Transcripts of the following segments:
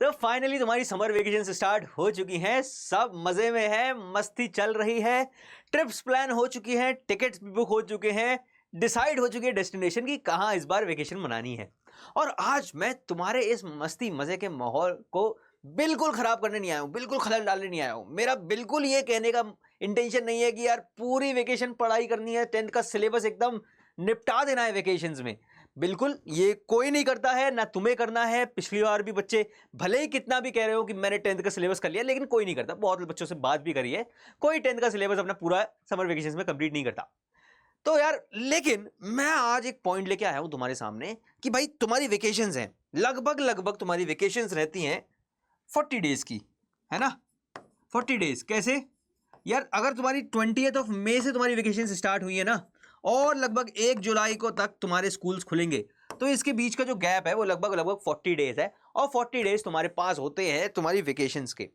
तो फाइनली तुम्हारी summer vacation start हो चुकी हैं, सब मजे में है, मस्ती चल रही है, ट्रिप्स प्लान हो चुकी हैं, टिकट्स भी बुक हो चुके हैं, डिसाइड हो चुकी है डेस्टिनेशन की कहां इस बार वेकेशन मनानी है। और आज मैं तुम्हारे इस मस्ती मजे के माहौल को बिल्कुल खराब करने नहीं आया हूं, बिल्कुल खलल डालने नहीं आया हूं। मेरा बिल्कुल ये कहने का इंटेंशन नहीं है कि यार पूरी वेकेशन पढ़ाई करनी है, 10th का सिलेबस एकदम निपटा देना है वेकेशंस में। बिल्कुल ये कोई नहीं करता है, ना तुम्हें करना है। पिछली बार भी बच्चे भले ही कितना भी कह रहे हो कि मैंने 10th का सिलेबस कर लिया, लेकिन कोई नहीं करता। बहुत बच्चों से बात भी करी है, कोई 10th का सिलेबस अपना पूरा समर वेकेशन में कंप्लीट नहीं करता। तो यार लेकिन मैं आज एक पॉइंट लेके आया हूं तुम्हारे सामने कि भाई तुम्हारी वेकेशंस हैं, लगभग लगभग तुम्हारी वेकेशंस रहती हैं 40 डेज की, है ना। 40 डेज कैसे यार, अगर तुम्हारी 20th ऑफ मई से तुम्हारी वेकेशन स्टार्ट हुई है ना, और लगभग 1 जुलाई को तक तुम्हारे स्कूल्स खुलेंगे, तो इसके बीच का जो गैप है वो लगभग लगभग 40 डेज है। और 40 डेज तुम्हारे पास होते हैं तुम्हारी वेकेशंस के।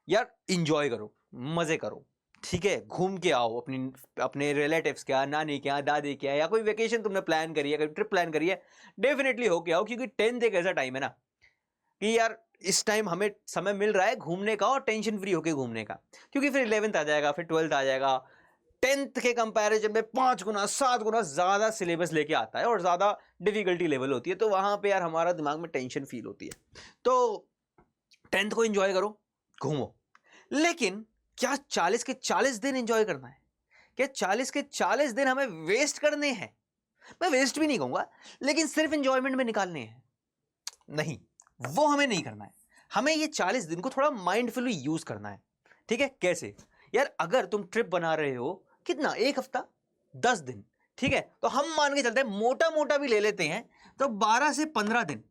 यार इंजॉय करो, मजे करो, ठीक है। घूम के आओ अपने रिलेटिव्स के यहाँ, नानी के यहाँ, दादी के यहाँ, या कोई वेकेशन तुमने प्लान करी है, कोई ट्रिप प्लान करी है, डेफिनेटली होके आओ। क्योंकि 10th एक ऐसा टाइम है ना कि यार इस टाइम हमें समय मिल रहा है घूमने का, और टेंशन फ्री होके घूमने का। क्योंकि फिर 11th आ जाएगा, फिर 12th आ जाएगा, 10th के कंपैरिजन में 5 गुना 7 गुना ज्यादा सिलेबस लेके आता है और ज्यादा डिफिकल्टी लेवल होती है। तो वहां पे यार हमारा दिमाग में टेंशन फील होती है। तो 10th को एंजॉय करो, घूमो। लेकिन क्या 40 के 40 दिन एंजॉय करना है? क्या 40 के 40 दिन हमें वेस्ट करने हैं? मैं वेस्ट भी नहीं कहूंगा, लेकिन सिर्फ एंजॉयमेंट में निकालने हैं? नहीं, वो हमें नहीं करना है। हमें ये 40 दिन को थोड़ा माइंडफुली यूज करना है, ठीक है। कैसे यार, अगर तुम ट्रिप बना रहे हो, कितना, 1 हफ्ता, 10 दिन, ठीक है, तो हम मान के चलते हैं, मोटा मोटा भी ले लेते हैं, तो 12 से 15 दिन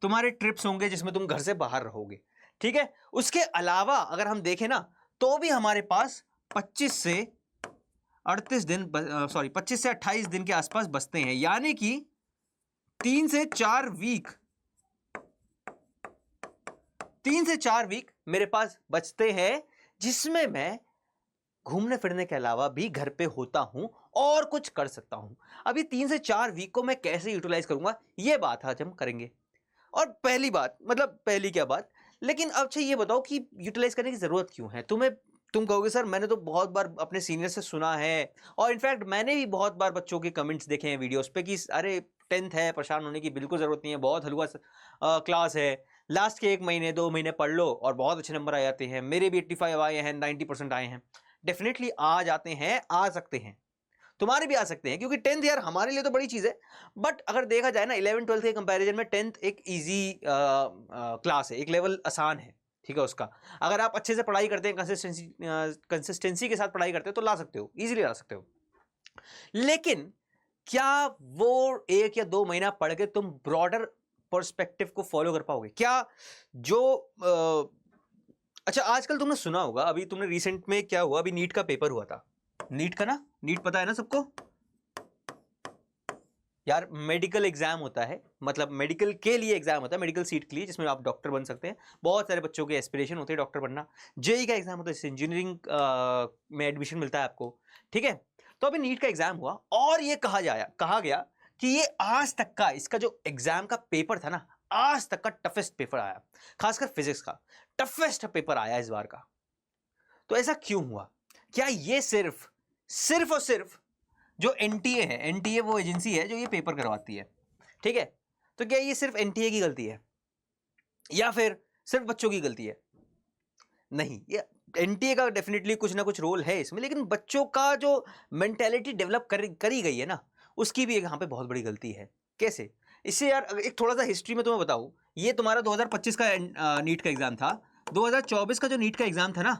तुम्हारे ट्रिप्स होंगे जिसमें तुम घर से बाहर रहोगे, ठीक है। उसके अलावा अगर हम देखें ना, तो भी हमारे पास 25 से 38 दिन, सॉरी 25 से 28 दिन के आसपास बचते हैं। यानी कि 3 से 4 वीक, 3 से 4 वीक मेरे पास बचते हैं, जिसमें मैं घूमने फिरने के अलावा भी घर पे होता हूं और कुछ कर सकता हूं। अभी 3 से 4 वीक को मैं कैसे यूटिलाइज करूंगा, यह बात आज हम करेंगे। और पहली बात, मतलब पहली क्या बात, लेकिन अब अच्छा ये बताओ कि यूटिलाइज करने की जरूरत क्यों है तुम्हें। तुम कहोगे सर मैंने तो बहुत बार अपने सीनियर से सुना है, और इनफैक्ट मैंने भी बहुत बार बच्चों के कमेंट्स देखे हैं वीडियोस पे कि अरे 10th है, परेशान होने की बिल्कुल जरूरत नहीं है, बहुत हलवा क्लास है, लास्ट के 1 महीने 2 महीने पढ़ लो और बहुत अच्छे नंबर आ जाते हैं। मेरे भी 85 आए हैं, 90% आए हैं। डेफिनेटली आ जाते हैं, आ सकते हैं, तुम्हारे भी आ सकते हैं, क्योंकि 10th यार हमारे लिए तो बड़ी चीज है। बट अगर देखा जाए ना 11th 12th के कंपैरिजन में 10th एक इजी क्लास है, एक लेवल आसान है, ठीक है। उसका अगर आप अच्छे से पढ़ाई करते हैं, कंसिस्टेंसी के साथ पढ़ाई करते हो, तो ला सकते हो, इजीली ला सकते हो। लेकिन क्या वो 1 या 2 महीना पढ़ के तुम ब्रॉडर पर्सपेक्टिव को फॉलो कर पाओगे क्या? जो अच्छा आजकल तुमने सुना होगा, अभी तुमने रिसेंट में क्या हुआ, अभी नीट का पेपर हुआ था। नीट का ना, नीट पता है ना सबको यार। मेडिकल एग्जाम होता है, मतलब मेडिकल के लिए एग्जाम होता है, मेडिकल सीट के लिए, जिसमें आप डॉक्टर बन सकते हैं। बहुत सारे बच्चों के एस्पिरेशन होते हैं डॉक्टर बनना। जेई का एग्जाम होता है, इंजीनियरिंग में एडमिशन मिलता है आपको, ठीक है। तो अभी नीट का एग्जाम हुआ, और ये कहा गया कि ये आज तक का, इसका जो एग्जाम का पेपर था ना, आज तक का टफेस्ट पेपर आया, खासकर फिजिक्स का टफेस्ट पेपर आया इस बार का। तो ऐसा क्यों हुआ? क्या ये सिर्फ और सिर्फ जो एनटीए है, एनटीए वो एजेंसी है जो ये पेपर करवाती है, ठीक है, तो क्या ये सिर्फ एनटीए की गलती है, या फिर सिर्फ बच्चों की गलती है? नहीं, ये एनटीए का डेफिनेटली कुछ ना कुछ रोल है इसमें, लेकिन बच्चों का जो मेंटेलिटी डेवलप करी गई है ना, उसकी भी यहां पे बहुत बड़ी गलती है। कैसे? इससे यार एक थोड़ा सा हिस्ट्री में तुम्हें बताऊं, ये तुम्हारा 2025 का नीट का एग्जाम था। 2024 का जो नीट का एग्जाम था ना,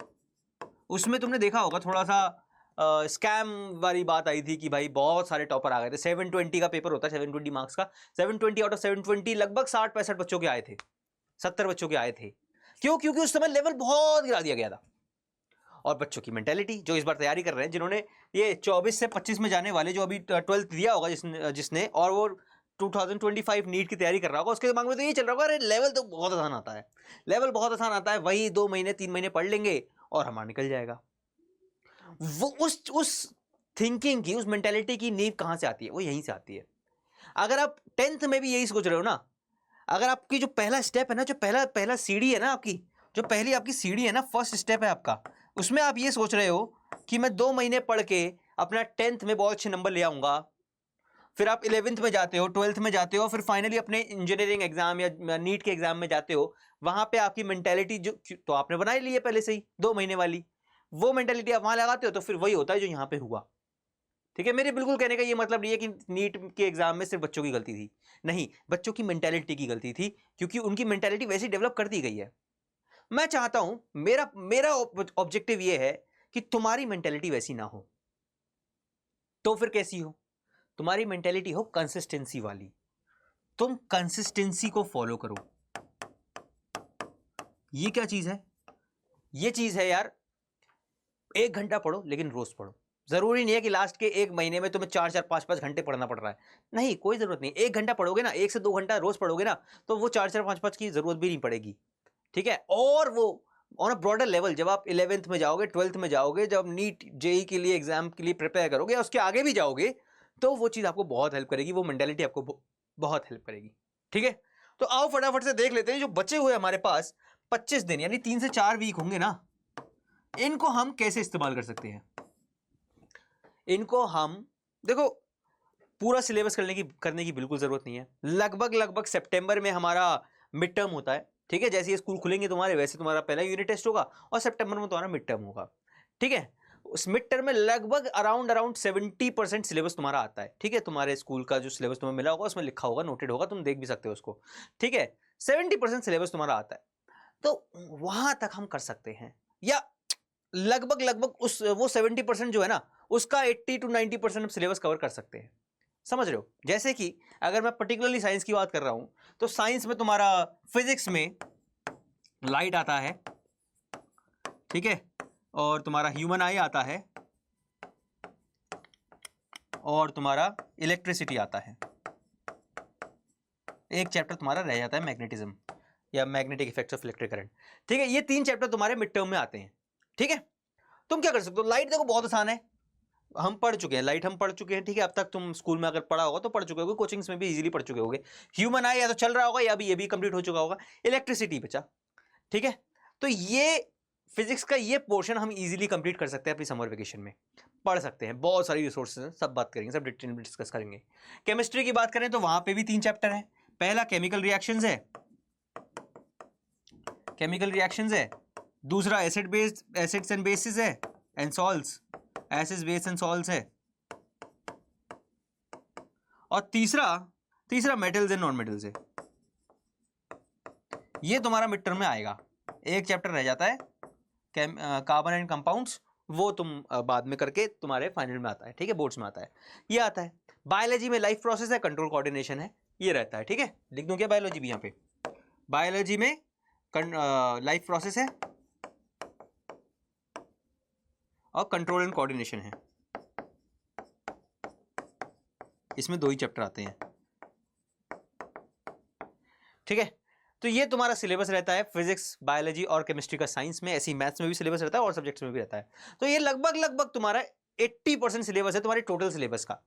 उसमें तुमने देखा होगा थोड़ा सा स्कैम वाली बात आई थी कि भाई बहुत सारे टॉपर आ गए थे। 720 का पेपर होता है, 720 मार्क्स का, 720 आउट ऑफ 720 लगभग 60-65 बच्चों के आए थे, 70 बच्चों के आए थे। क्यों? क्योंकि उस समय लेवल बहुत गिरा दिया गया था। और बच्चों की मेंटेलिटी जो इस बार तैयारी कर रहे हैं, जिन्होंने ये 24 से 25 में जाने वाले, जो अभी 12th दिया होगा जिसने, और वो 2025 नीट की तैयारी कर रहा होगा, उसके दिमाग में तो ये चल रहा होगा, अरे लेवल तो बहुत आसान आता है, लेवल बहुत आसान आता है, वही 2 महीने 3 महीने पढ़ लेंगे और हमारा निकल जाएगा। वो उस थिंकिंग की, उस मेंटेलिटी की नींव कहां से आती है? वो यहीं से आती है। अगर आप 10th में भी यही सोच रहे हो ना, अगर आपकी जो पहला स्टेप है ना, जो पहला सीढ़ी है ना आपकी, जो पहली आपकी सीढ़ी है ना, फर्स्ट स्टेप है आपका, उसमें आप ये सोच रहे हो कि मैं 2 महीने पढ़ के अपना 10th में बहुत अच्छे नंबर ले आऊंगा, फिर आप 11th में जाते हो, 12th में जाते हो, फिर फाइनली अपने इंजीनियरिंग एग्जाम या नीट के एग्जाम में जाते हो, वहां पे आपकी मेंटेलिटी जो तो आपने बना ही ली है पहले से ही 2 महीने वाली, वो मेंटेलिटी आप वहां लगाते हो तो फिर वही होता है जो यहाँ पे हुआ। ठीक है, मेरे बिल्कुल कहने का ये मतलब नहीं है कि नीट के एग्जाम में सिर्फ बच्चों की गलती थी, नहीं, बच्चों की मेंटेलिटी की गलती थी, क्योंकि उनकी मेंटेलिटी वैसी डेवलप कर दी गई है। मैं चाहता हूं, मेरा मेरा ऑब्जेक्टिव ये है कि तुम्हारी मेंटेलिटी वैसी ना हो। तो फिर कैसी हो? तुम्हारी मेंटेलिटी हो कंसिस्टेंसी वाली, तुम कंसिस्टेंसी को फॉलो करो। ये क्या चीज है? ये चीज है यार, 1 घंटा पढ़ो लेकिन रोज पढ़ो। जरूरी नहीं है कि लास्ट के 1 महीने में तुम्हें 4-4 5-5 घंटे पढ़ना पड़ रहा है, नहीं, कोई जरूरत नहीं। 1 घंटा पढ़ोगे ना, 1 से 2 घंटा रोज पढ़ोगे ना, तो वो 4-4 5-5 की जरूरत भी नहीं पड़ेगी। ठीक है, और वो ऑन अ ब्रॉडर लेवल, जब आप 11th में जाओगे, 12th में जाओगे, जब नीट जेई के लिए एग्जाम के लिए प्रिपेयर करोगे, उसके आगे भी जाओगे, तो वो चीज आपको बहुत हेल्प करेगी, वो मेंटालिटी आपको बहुत हेल्प करेगी। ठीक है, तो आओ फटाफट से देख लेते हैं जो बचे हुए हमारे पास 25 दिन यानी 3 से 4 वीक होंगे ना, इनको हम कैसे इस्तेमाल कर सकते हैं। इनको हम, देखो, पूरा सिलेबस करने की बिल्कुल जरूरत नहीं है। लगभग सितंबर में हमारा मिड टर्म होता है। ठीक है, जैसे ये स्कूल खुलेंगे तुम्हारे, वैसे तुम्हारा पहला यूनिट टेस्ट होगा और सितंबर में तुम्हारा मिड टर्म होगा। ठीक है, उस मिड टर्म में लगभग अराउंड 70% सिलेबस तुम्हारा आता है। ठीक है, तुम्हारे स्कूल का जो सिलेबस तुम्हें मिला होगा उसमें लिखा होगा, नोटेड होगा, तुम देख भी सकते हो उसको। ठीक है, 70% सिलेबस तुम्हारा आता है, तो वहां तक हम कर सकते हैं, या लगभग उस वो 70% जो है ना, उसका 80 to 90% सिलेबस कवर कर सकते हैं। समझ रहे हो? जैसे कि अगर मैं पर्टिकुलरली साइंस की बात कर रहा हूं, तो साइंस में तुम्हारा फिजिक्स में लाइट आता है, ठीक है, और तुम्हारा ह्यूमन आई आता है, और तुम्हारा इलेक्ट्रिसिटी आता है। एक चैप्टर तुम्हारा रह जाता है मैग्नेटिज्म या magnetic effects of electric current. ठीक है, ये 3 चैप्टर तुम्हारे मिड टर्म में आते हैं। ठीक है, तुम क्या कर सकते हो? लाइट देखो बहुत आसान है, हम पढ़ चुके हैं, लाइट हम पढ़ चुके हैं। ठीक है, अब तक तुम स्कूल में अगर पढ़ा होगा तो पढ़ चुके होगे, कोचिंग्स में भी इजीली पढ़ चुके होगे। ह्यूमन आई या तो चल रहा होगा या ये भी कंप्लीट हो चुका होगा। इलेक्ट्रिसिटी बचा। ठीक है, तो ये फिजिक्स का ये पोर्शन हम इजीली कंप्लीट कर सकते हैं अपनी समर वेकेशन में, पढ़ सकते हैं। बहुत सारी रिसोर्सेज हैं, सब बात करेंगे, सब डिटेल में डिस्कस करेंगे। केमिस्ट्री की बात करें तो वहां पे भी 3 चैप्टर हैं। पहला केमिकल रिएक्शंस है, दूसरा एसिड्स एंड बेसिस है, and salts, acids base and salts है, और तीसरा मेटल्स एंड नॉन मेटल्स है। ये तुम्हारा मिड टर्म में आएगा। एक चैप्टर रह जाता है कार्बन एंड कंपाउंड्स, वो तुम बाद में करके तुम्हारे फाइनल में आता है। ठीक है, बोर्ड्स में आता है, ये आता है। बायोलॉजी में लाइफ प्रोसेस है, कंट्रोल कोऑर्डिनेशन है, ये रहता है। ठीक है, लिख दूं क्या बायोलॉजी भी? यहाँ पे बायोलॉजी में लाइफ प्रोसेस है और कंट्रोल एंड कोऑर्डिनेशन है, इसमें 2 ही चैप्टर आते हैं। ठीक है, तो ये तुम्हारा सिलेबस रहता है फिजिक्स, बायोलॉजी और केमिस्ट्री का। साइंस में ऐसी मैथ्स में भी सिलेबस रहता है और सब्जेक्ट्स में भी रहता है। तो ये लगभग तुम्हारा 80% सिलेबस है तुम्हारे टोटल सिलेबस का।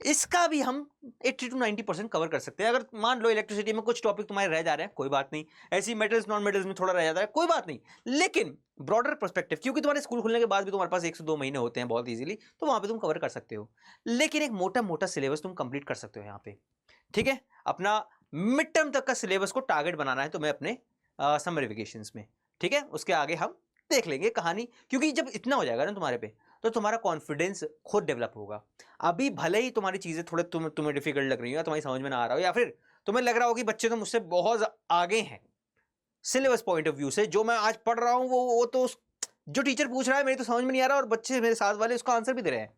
इसका भी हम 80 to 90% कवर कर सकते हैं। अगर मान लो इलेक्ट्रिसिटी में कुछ टॉपिक तुम्हारे रह जा रहे हैं, कोई बात नहीं। ऐसी मेटल्स नॉन मेटल्स में थोड़ा रह जाता है, कोई बात नहीं। लेकिन ब्रॉडर पर्सपेक्टिव, क्योंकि तुम्हारे स्कूल खुलने के बाद भी तुम्हारे पास 1 से 2 महीने होते हैं बहुत इजीली, तो वहां पे तुम कवर कर सकते हो। लेकिन एक मोटा सिलेबस तुम कंप्लीट कर सकते हो यहाँ पे। ठीक है, अपना मिड टर्म तक का सिलेबस को टारगेट बनाना है तुम्हें अपने समर वेकेशंस में। ठीक है, उसके आगे हम देख लेंगे कहानी, क्योंकि जब इतना हो जाएगा ना तुम्हारे पे, तो तुम्हारा कॉन्फिडेंस खुद डेवलप होगा। अभी भले ही तुम्हारी चीजें थोड़े तुम्हें डिफिकल्ट लग रही हो, या तुम्हारी समझ में ना आ रहा हो, या फिर तुम्हें लग रहा हो कि बच्चे तो मुझसे बहुत आगे हैं सिलेबस पॉइंट ऑफ व्यू से, जो मैं आज पढ़ रहा हूँ वो तो जो टीचर पूछ रहा है मेरी तो समझ में नहीं आ रहा, और बच्चे मेरे साथ वाले उसका आंसर भी दे रहे हैं,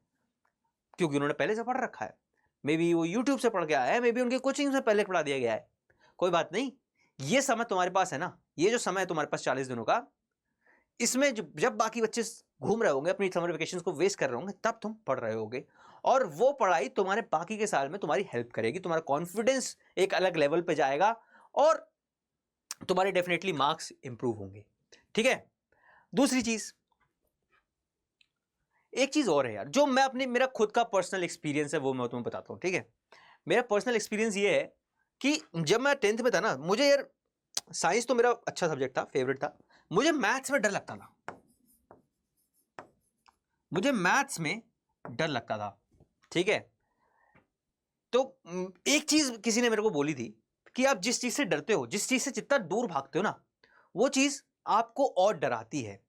क्योंकि उन्होंने पहले से पढ़ रखा है। मे बी वो यूट्यूब से पढ़ के आया है, मे बी उनके कोचिंग से पहले पढ़ा दिया गया है। कोई बात नहीं, ये समय तुम्हारे पास है ना, ये जो समय है तुम्हारे पास 40 दिनों का, इसमें जब बाकी बच्चे घूम रहे होंगे, अपनी समर वेकेशन को वेस्ट कर रहे होंगे, तब तुम पढ़ रहे होगे, और वो पढ़ाई तुम्हारे बाकी के साल में तुम्हारी हेल्प करेगी। तुम्हारा कॉन्फिडेंस एक अलग लेवल पे जाएगा और तुम्हारे डेफिनेटली मार्क्स इंप्रूव होंगे। ठीक है, दूसरी चीज, एक चीज और है यार, जो मैं मेरा खुद का पर्सनल एक्सपीरियंस है वो मैं तुम्हें बताता हूं। ठीक है, मेरा पर्सनल एक्सपीरियंस ये है कि जब मैं 10th में था ना, मुझे यार साइंस तो मेरा अच्छा सब्जेक्ट था, फेवरेट था, मुझे मैथ्स में डर लगता था, मुझे मैथ्स में डर लगता था। ठीक है, तो एक चीज किसी ने मेरे को बोली थी कि आप जिस चीज से डरते हो, जिस चीज से जितना दूर भागते हो ना, वो चीज आपको और डराती है।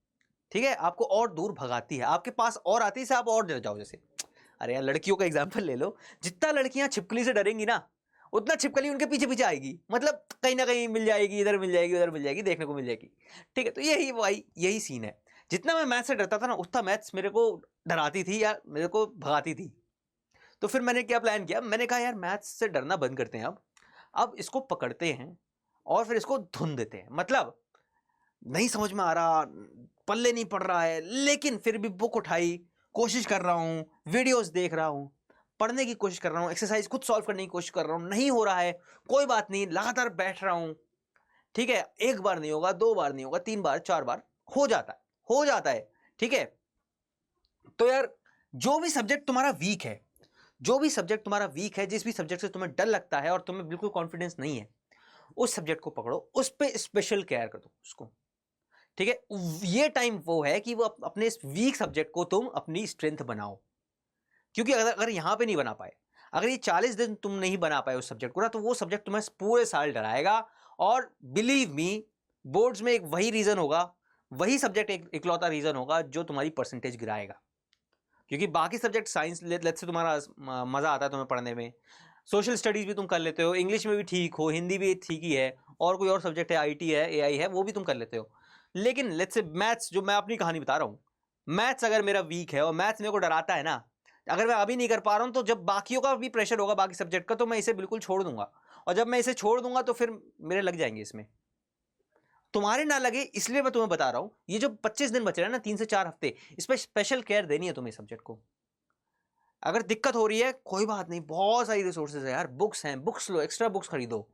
ठीक है, आपको और दूर भगाती है, आपके पास और आती है, आप और डर जाओ। जैसे अरे यार, लड़कियों का एग्जांपल ले लो, जितना लड़कियां छिपकली से डरेंगी ना, उतना छिपकली उनके पीछे पीछे आएगी, मतलब कहीं ना कहीं मिल जाएगी, इधर मिल जाएगी, उधर मिल जाएगी, देखने को मिल जाएगी। ठीक है, तो यही भाई यही सीन है। जितना मैं मैथ्स से डरता था ना, उतना मैथ्स मेरे को डराती थी या मेरे को भगाती थी। तो फिर मैंने क्या प्लान किया, मैंने कहा यार मैथ्स से डरना बंद करते हैं, अब इसको पकड़ते हैं और फिर इसको धुन देते हैं। मतलब नहीं समझ में आ रहा, पल्ले नहीं पड़ रहा है, लेकिन फिर भी बुक उठाई, कोशिश कर रहा हूं, वीडियोस देख रहा हूं, पढ़ने की कोशिश कर रहा हूं, एक्सरसाइज खुद सॉल्व करने की कोशिश कर रहा हूं, नहीं हो रहा है, कोई बात नहीं, लगातार बैठ रहा हूं। ठीक है, एक बार नहीं होगा, दो बार नहीं होगा, 3 बार 4 बार हो जाता है, हो जाता है। ठीक है, तो यार जो भी सब्जेक्ट तुम्हारा वीक है, जो भी सब्जेक्ट तुम्हारा वीक है, जिस भी सब्जेक्ट से तुम्हें डर लगता है और तुम्हें बिल्कुल कॉन्फिडेंस नहीं है, उस सब्जेक्ट को पकड़ो, उस पर स्पेशल केयर कर दो उसको। ठीक है, ये टाइम वो है कि वो अपने इस वीक सब्जेक्ट को तुम अपनी स्ट्रेंथ बनाओ। क्योंकि अगर अगर यहां पे नहीं बना पाए, अगर ये 40 दिन तुम नहीं बना पाए उस सब्जेक्ट को ना, तो वो सब्जेक्ट तुम्हें पूरे साल डराएगा। और बिलीव मी, बोर्ड्स में एक वही रीजन होगा, वही सब्जेक्ट एक इकलौता रीजन होगा जो तुम्हारी परसेंटेज गिराएगा। क्योंकि बाकी सब्जेक्ट साइंस लेट से तुम्हारा मजा आता है तुम्हें पढ़ने में, सोशल स्टडीज भी तुम कर लेते हो, इंग्लिश में भी ठीक हो, हिंदी भी ठीक ही है, और कोई और सब्जेक्ट है, आईटी है, एआई है, वो भी तुम कर लेते हो। लेकिन लेट्स से मैथ्स, जो मैं अपनी कहानी बता रहा हूँ, मैथ्स अगर मेरा वीक है और मैथ्स मेरे को डराता है ना, अगर मैं अभी नहीं कर पा रहा हूँ, तो जब बाकियों का भी प्रेशर होगा बाकी सब्जेक्ट का, तो मैं इसे बिल्कुल छोड़ दूंगा। और जब मैं इसे छोड़ दूंगा तो फिर मेरे लग जाएंगे इसमें, तुम्हारे ना लगे, इसलिए मैं तुम्हें बता रहा हूँ। ये जो 25 दिन बच रहे हैं ना, 3 से 4 हफ्ते, इस पर स्पेशल केयर देनी है तुम्हें सब्जेक्ट को। अगर दिक्कत हो रही है कोई बात नहीं, बहुत सारी रिसोर्सेज है यार, बुक्स हैं, बुक्स लो, एक्स्ट्रा बुक्स खरीदो।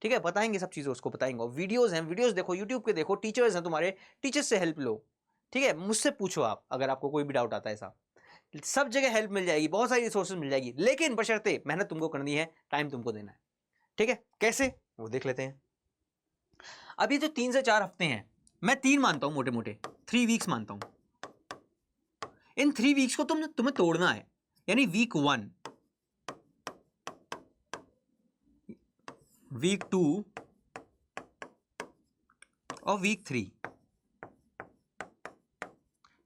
ठीक है, बताएंगे सब चीज़ें, उसको बताएंगे, वीडियोस हैं, वीडियोस देखो, यूट्यूब के देखो, टीचर्स हैं तुम्हारे, टीचर्स से हेल्प लो। ठीक है, मुझसे पूछो आप, अगर आपको कोई भी डाउट आता है ऐसा, सब जगह हेल्प मिल जाएगी, बहुत सारी रिसोर्सेज मिल जाएगी, लेकिन बशर्ते मेहनत तुमको करनी है, टाइम तुमको देना है। ठीक है, कैसे वो देख लेते हैं। अभी जो 3 से 4 हफ्ते हैं, मैं 3 मानता हूं, मोटे मोटे 3 वीक्स मानता हूं। इन 3 वीक्स को तुम्हें तोड़ना है, यानी वीक 1, वीक 2 और वीक 3।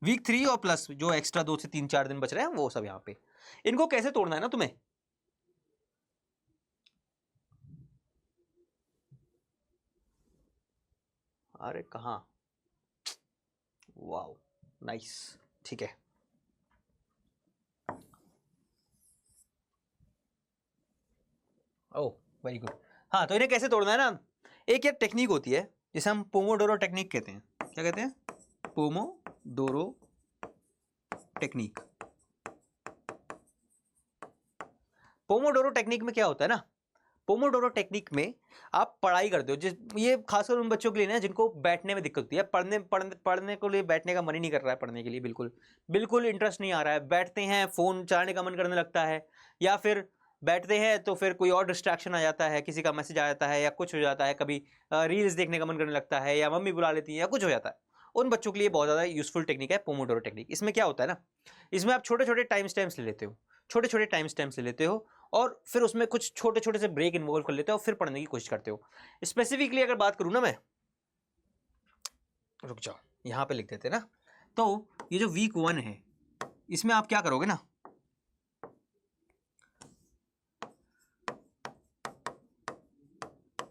वीक 3 और प्लस जो एक्स्ट्रा 2 से 3 4 दिन बच रहे हैं वो सब यहां पे, इनको कैसे तोड़ना है ना तुम्हें। अरे कहां, वाओ नाइस, ठीक है। Oh very good. हाँ, तो इन्हें कैसे तोड़ना है ना, एक यार टेक्निक होती है जिसे हम पोमोडोरो टेक्निक कहते हैं। क्या कहते हैं? Pomodoro technique. पोमोडोरो टेक्निक में क्या होता है ना, पोमोडोरो टेक्निक में आप पढ़ाई करते हो, जिस ये खासकर उन बच्चों के लिए ना जिनको बैठने में दिक्कत होती है, पढ़ने को लिए बैठने का मन ही नहीं कर रहा है, पढ़ने के लिए बिल्कुल बिल्कुल इंटरेस्ट नहीं आ रहा है, बैठते हैं फ़ोन चलाने का मन करने लगता है, या फिर बैठते हैं तो फिर कोई और डिस्ट्रैक्शन आ जाता है, किसी का मैसेज आ जाता है या कुछ हो जाता है, कभी रील्स देखने का मन करने लगता है या मम्मी बुला लेती है या कुछ हो जाता है। उन बच्चों के लिए बहुत ज़्यादा यूजफुल टेक्निक है पोमोडोरो टेक्निक। इसमें क्या होता है ना, इसमें आप छोटे छोटे टाइम स्टैम्प्स ले लेते हो, छोटे छोटे टाइम स्टैम्प्स ले लेते हो, और फिर उसमें कुछ छोटे छोटे से ब्रेक इन्वॉल्व कर लेते हो, फिर पढ़ने की कोशिश करते हो। स्पेसिफिकली अगर बात करूं ना मैं, रुक जाओ यहां पे लिख देते ना, तो ये जो वीक 1 है, इसमें आप क्या करोगे ना,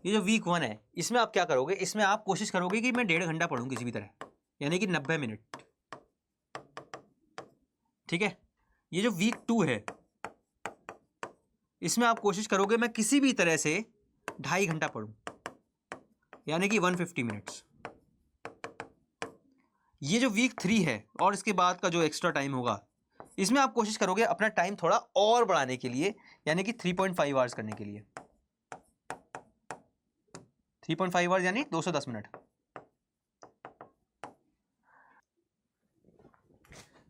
ये जो वीक 1 है, इसमें आप क्या करोगे, इसमें आप कोशिश करोगे कि मैं 1.5 घंटा पढ़ूं किसी भी तरह, यानी कि 90 मिनट। ठीक है, ये जो वीक 2 है, इसमें आप कोशिश करोगे मैं किसी भी तरह से 2.5 घंटा पढूं, यानी कि 150 मिनट्स। ये जो वीक 3 है और इसके बाद का जो एक्स्ट्रा टाइम होगा, इसमें आप कोशिश करोगे अपना टाइम थोड़ा और बढ़ाने के लिए, यानी कि 3.5 आवर्स करने के लिए। 3.5 आवर्स यानी 210 मिनट।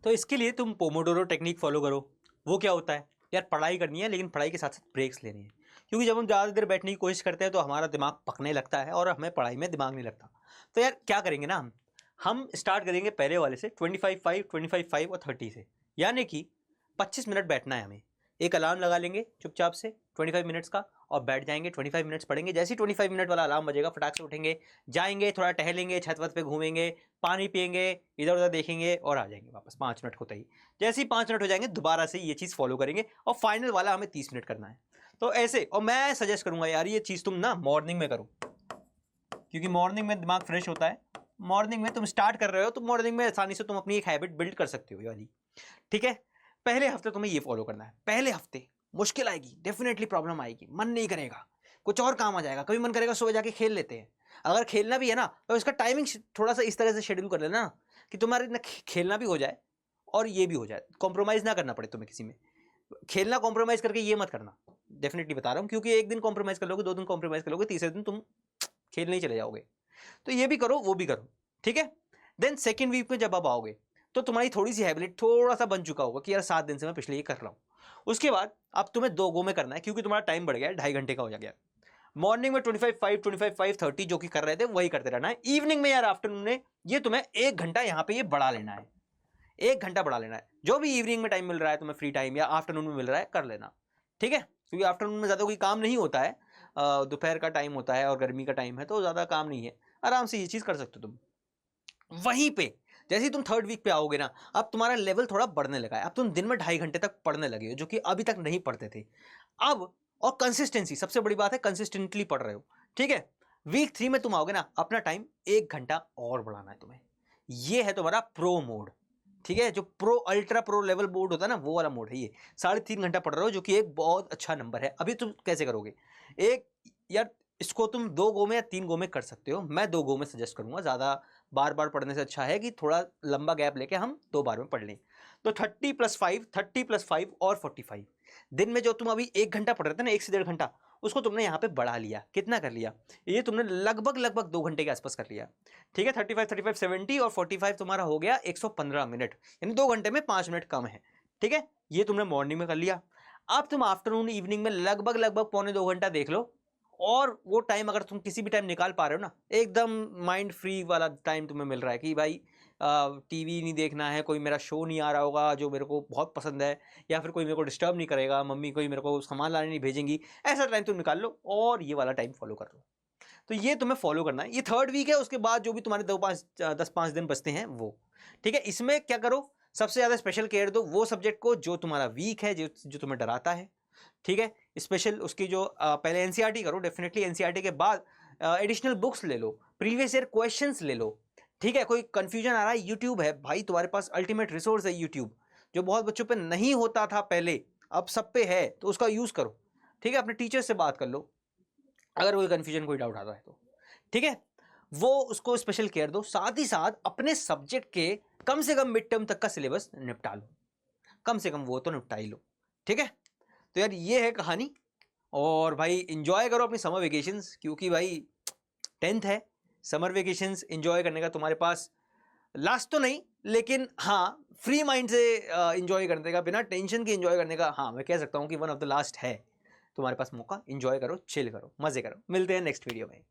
तो इसके लिए तुम पोमोडोरो टेक्निक फॉलो करो। वो क्या होता है यार, पढ़ाई करनी है लेकिन पढ़ाई के साथ साथ ब्रेक्स लेने हैं। क्योंकि जब हम ज़्यादा देर बैठने की कोशिश करते हैं तो हमारा दिमाग पकने लगता है और हमें पढ़ाई में दिमाग नहीं लगता। तो यार क्या करेंगे ना, हम स्टार्ट करेंगे पहले वाले से 25-5, 25-5 और 30 से, यानी कि 25 मिनट बैठना है हमें। एक अलार्म लगा लेंगे चुपचाप से 25 मिनट्स का और बैठ जाएंगे, 25 मिनट्स पढ़ेंगे। जैसे ही 25 मिनट वाला अलार्म बजेगा फटाक से उठेंगे, जाएंगे, थोड़ा टहलेंगे, छत वत पे घूमेंगे, पानी पियेंगे, इधर उधर देखेंगे और आ जाएंगे वापस 5 मिनट होते ही। जैसे ही 5 मिनट हो जाएंगे दोबारा से ये चीज़ फॉलो करेंगे और फाइनल वाला हमें 30 मिनट करना है। तो ऐसे, और मैं सजेस्ट करूंगा यार ये चीज़ तुम ना मॉर्निंग में करो, क्योंकि मॉर्निंग में दिमाग फ्रेश होता है। मॉर्निंग में तुम स्टार्ट कर रहे हो तो मॉर्निंग में आसानी से तुम अपनी एक हैबिट बिल्ड कर सकते हो ये वाली, ठीक है। पहले हफ्ते तुम्हें ये फॉलो करना है। पहले हफ्ते मुश्किल आएगी, डेफिनेटली प्रॉब्लम आएगी, मन नहीं करेगा, कुछ और काम आ जाएगा, कभी मन करेगा सुबह जाके खेल लेते हैं। अगर खेलना भी है ना तो इसका टाइमिंग थोड़ा सा इस तरह से शेड्यूल कर लेना कि तुम्हारे ना खेलना भी हो जाए और ये भी हो जाए, कॉम्प्रोमाइज़ ना करना पड़े तुम्हें किसी में। खेलना कॉम्प्रोमाइज़ करके ये मत करना, डेफिनेटली बता रहा हूँ, क्योंकि एक दिन कॉम्प्रोमाइज़ कर लोगे, 2 दिन कॉम्प्रोमाइज़ कर लोगे, तीसरे दिन तुम खेलने ही चले जाओगे। तो ये भी करो वो भी करो, ठीक है। देन सेकेंड वीक में जब आप आओगे तो तुम्हारी थोड़ी सी हैबिट थोड़ा सा बन चुका होगा कि यार 7 दिन से मैं पिछले ये कर रहा हूँ। उसके बाद अब तुम्हें 2 गो में करना है, क्योंकि तुम्हारा टाइम बढ़ गया है, 2.5 घंटे का हो गया। मॉर्निंग में 25-5, 25-5, 30 जो कि कर रहे थे वही करते रहना है। इवनिंग में यार आफ्टरनून में ये तुम्हें 1 घंटा यहाँ पे ये बढ़ा लेना है, 1 घंटा बढ़ा लेना है। जो भी इवनिंग में टाइम मिल रहा है तुम्हें, फ्री टाइम या आफ्टरनून में मिल रहा है, कर लेना, ठीक है। क्योंकि आफ्टरनून में ज़्यादा कोई काम नहीं होता है, दोपहर का टाइम होता है और गर्मी का टाइम है तो ज़्यादा काम नहीं है, आराम से ये चीज़ कर सकते हो तुम। वहीं पे जैसे ही तुम 3rd वीक पे आओगे ना, अब तुम्हारा लेवल थोड़ा बढ़ने लगा है। अब तुम दिन में 2.5 घंटे तक पढ़ने लगे हो, जो कि अभी तक नहीं पढ़ते थे अब। और कंसिस्टेंसी सबसे बड़ी बात है, कंसिस्टेंटली पढ़ रहे हो, ठीक है। वीक 3 में तुम आओगे ना, अपना टाइम 1 घंटा और बढ़ाना है तुम्हें। ये है तुम्हारा प्रो मोड, ठीक है। जो pro ultra pro level mode होता है ना, वो वाला मोड है ये। 3.5 घंटा पढ़ रहे हो, जो कि एक बहुत अच्छा नंबर है। अभी तुम कैसे करोगे, एक यार इसको तुम 2 गो में या 3 गो में कर सकते हो। मैं 2 गो में सजेस्ट करूंगा, ज़्यादा बार बार पढ़ने से अच्छा है कि थोड़ा लंबा गैप लेके हम 2 बार में पढ़ लें। तो 30+5 और 45 दिन में जो तुम अभी 1 घंटा पढ़ रहे थे ना, 1 से 1.5 घंटा, उसको तुमने यहाँ पे बढ़ा लिया। कितना कर लिया, ये तुमने लगभग 2 घंटे के आसपास कर लिया, ठीक है। 35, 70 और 45 तुम्हारा हो गया 115 मिनट, यानी 2 घंटे में 5 मिनट कम है, ठीक है। ये तुमने मॉर्निंग में कर लिया। अब तुम आफ्टरनून इवनिंग में लगभग 1.25 घंटा देख लो, और वो टाइम अगर तुम किसी भी टाइम निकाल पा रहे हो ना, एकदम माइंड फ्री वाला टाइम तुम्हें मिल रहा है कि भाई टीवी नहीं देखना है, कोई मेरा शो नहीं आ रहा होगा जो मेरे को बहुत पसंद है, या फिर कोई मेरे को डिस्टर्ब नहीं करेगा, मम्मी कोई मेरे को सामान लाने नहीं भेजेंगी, ऐसा टाइम तुम निकाल लो और ये वाला टाइम फॉलो कर लो। तो ये तुम्हें फॉलो करना है। ये 3rd वीक है, उसके बाद जो भी तुम्हारे 10-5 दिन बचते हैं वो, ठीक है। इसमें क्या करो, सबसे ज़्यादा स्पेशल केयर दो वो सब्जेक्ट को जो तुम्हारा वीक है, जो तुम्हें डराता है, ठीक है। स्पेशल उसकी जो पहले एनसीईआरटी करो, डेफिनेटली एनसीईआरटी के बाद एडिशनल बुक्स ले लो, प्रीवियस ईयर क्वेश्चंस ले लो, ठीक है। कोई कंफ्यूजन आ रहा है, यूट्यूब है भाई तुम्हारे पास, अल्टीमेट रिसोर्स है यूट्यूब, जो बहुत बच्चों पे नहीं होता था पहले, अब सब पे है, तो उसका यूज़ करो, ठीक है। अपने टीचर से बात कर लो अगर कोई कन्फ्यूजन, कोई डाउट आता है तो, ठीक है। वो उसको स्पेशल केयर दो, साथ ही साथ अपने सब्जेक्ट के कम से कम मिड टर्म तक का सिलेबस निपटा लो, कम से कम वो तो निपटा ही लो, ठीक है। तो यार ये है कहानी, और भाई इंजॉय करो अपनी समर वेकेशंस, क्योंकि भाई 10th है, समर वेकेशंस इंजॉय करने का तुम्हारे पास लास्ट तो नहीं, लेकिन हाँ फ्री माइंड से इंजॉय करने का, बिना टेंशन के इंजॉय करने का, हाँ मैं कह सकता हूँ कि वन ऑफ द लास्ट है तुम्हारे पास मौका। इंजॉय करो, चिल करो, मजे करो। मिलते हैं नेक्स्ट वीडियो में।